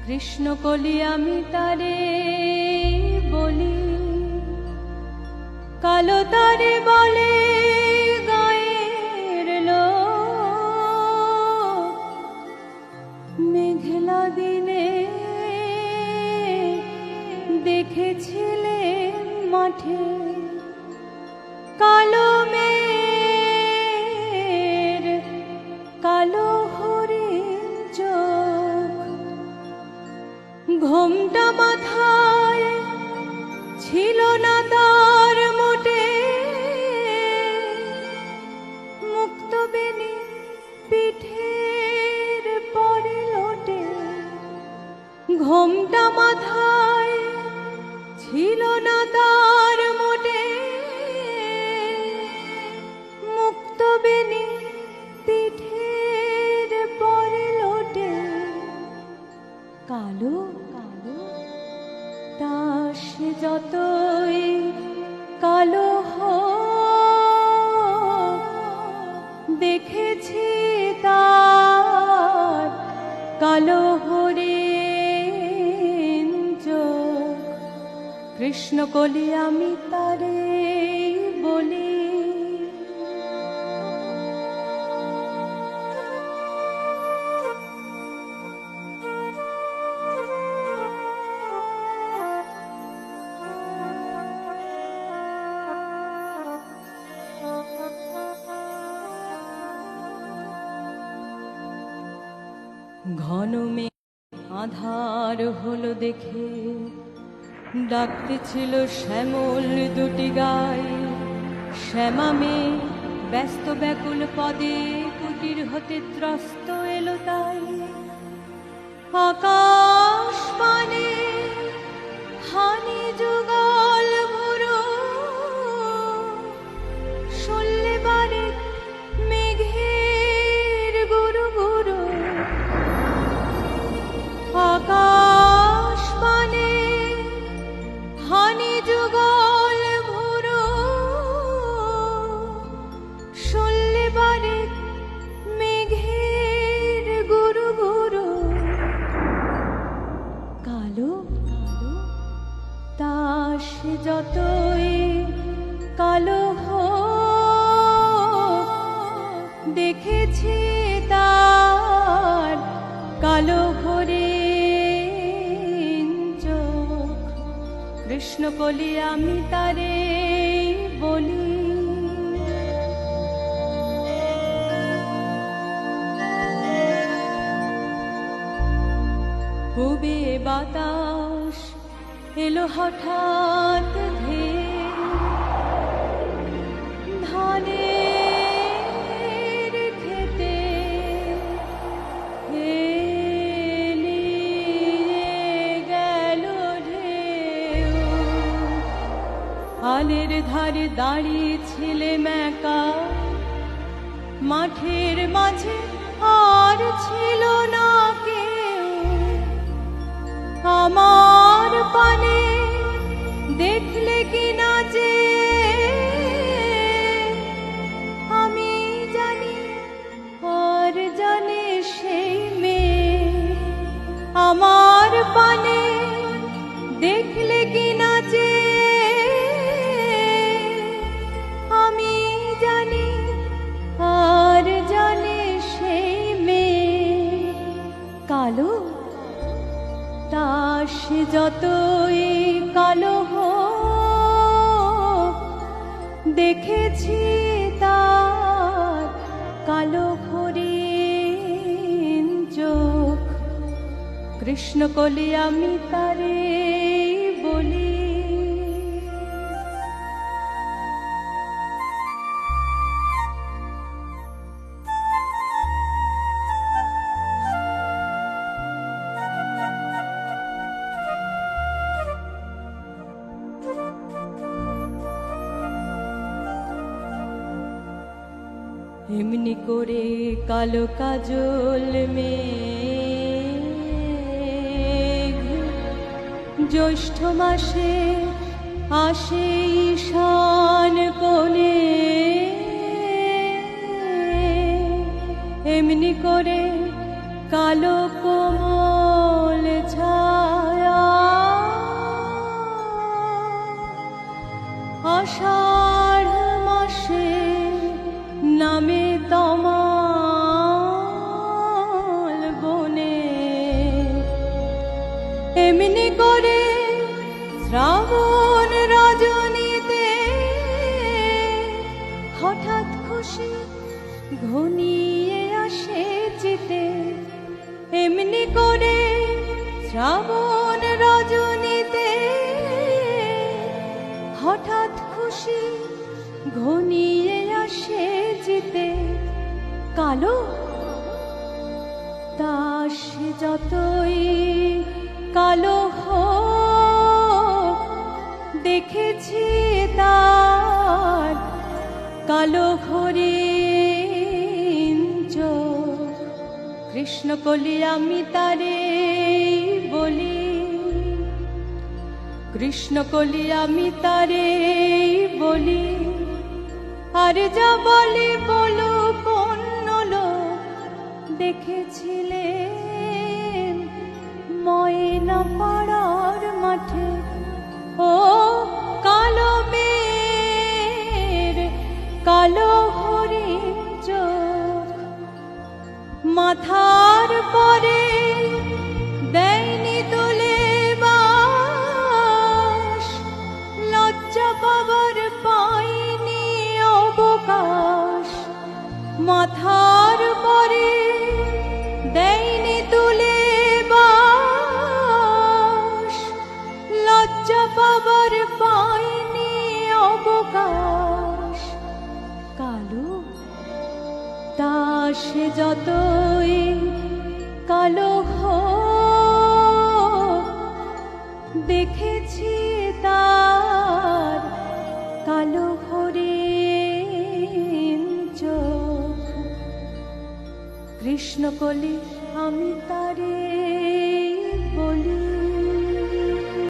কৃষ্ণ কলি আমি তারে বলি, কালো তারে বলে গায়ের লোক। মেঘলা দিনে দেখেছিলে মাঠে কালো মেঘ কালো হরিণ চোখ। ঘোমটা মাথায় ছিল না তার মোটে, মুক্ত বেনি পিঠের পরে লোটে। ঘোমটা মাথায় ছিল না তার মোটে, মুক্ত বেনি পিঠের পরে লোটে। কালো কালো তা সে যতই কালো হোক, দেখেছি তার কালো হরিণ চোখ। কৃষ্ণ কলি আমি তারে বলি, ঘন মেঘ আধার হলো দেখে ডাকতেছিল শ্যামল দুটি গায়ে। শ্যামা মেয়ে ব্যস্ত ব্যাকুল পদে কুটির হতে ত্রস্ত এলো তাই। আকাশ পানে হানি যুগল ভুরু, শুনলে বারে মেঘের গুরু গুরু। আকাশ পানে হানি যুগল ভুরু, শুনলে বারে মেঘের গুরু গুরু। কালো কালো তা সে যতই কালো হোক, দেখেছি তার কালো হরিণ চোখ। কৃষ্ণ কলি আমি তারে বলি, পূবে বাতাস এলো হঠাৎ ধেয়ে, ধানের খেতে খালের ধারে দাঁড়িয়ে ছিলে মেকা। মাঠের মাঝে আর ছিল না কেউ, আমার পানে দেখলে কি না যে আমি জানি আর জানে সেই মেয়ে। আমার পানে দেখলে কি না যে আমি জানি আর জানে সেই মেয়ে। কালো তা সে যতই কালো হোক, দেখেছি তার কালো হরিণ চোখ। কৃষ্ণ কলি আমি তারে বলি, এমনি করে কালো কাজল মেঘ জ্যৈষ্ঠ মাসে আসে ঈশান কোণে। এমনি করে কালো কোমল এমনি করে শ্রাবণ রজনীতে হঠাৎ খুশি ঘনিয়ে আসে চিতে। এমনি করে শ্রাবণ রজনীতে হঠাৎ খুশি ঘনিয়ে আসে চিতে। কালো দাস যতই কালো হোক, দেখেছি তার কালো হরিণ চোখ। কৃষ্ণকলি আমি তারে বলি, কৃষ্ণকলি আমি তারে বলি। আর যা বলি বলো কোন লোক দেখেছিলেন ময়না পাড়ার মাঠে। ও কালো মেয়ের কালো হরিণ চোখ, মাথার পরে দেয়নি তুলে বাস। লজ্জা পাবার পাইনি অবকাশ, মাথার পরে দেয়নি তুলে বাস। লজ্জা পাবার পাইনি অবকাশ। কালো দাস যতই কালো হোক, দেখেছি তার কালো হরিণ চোখ। কৃষ্ণকলি আমি তারে বলি।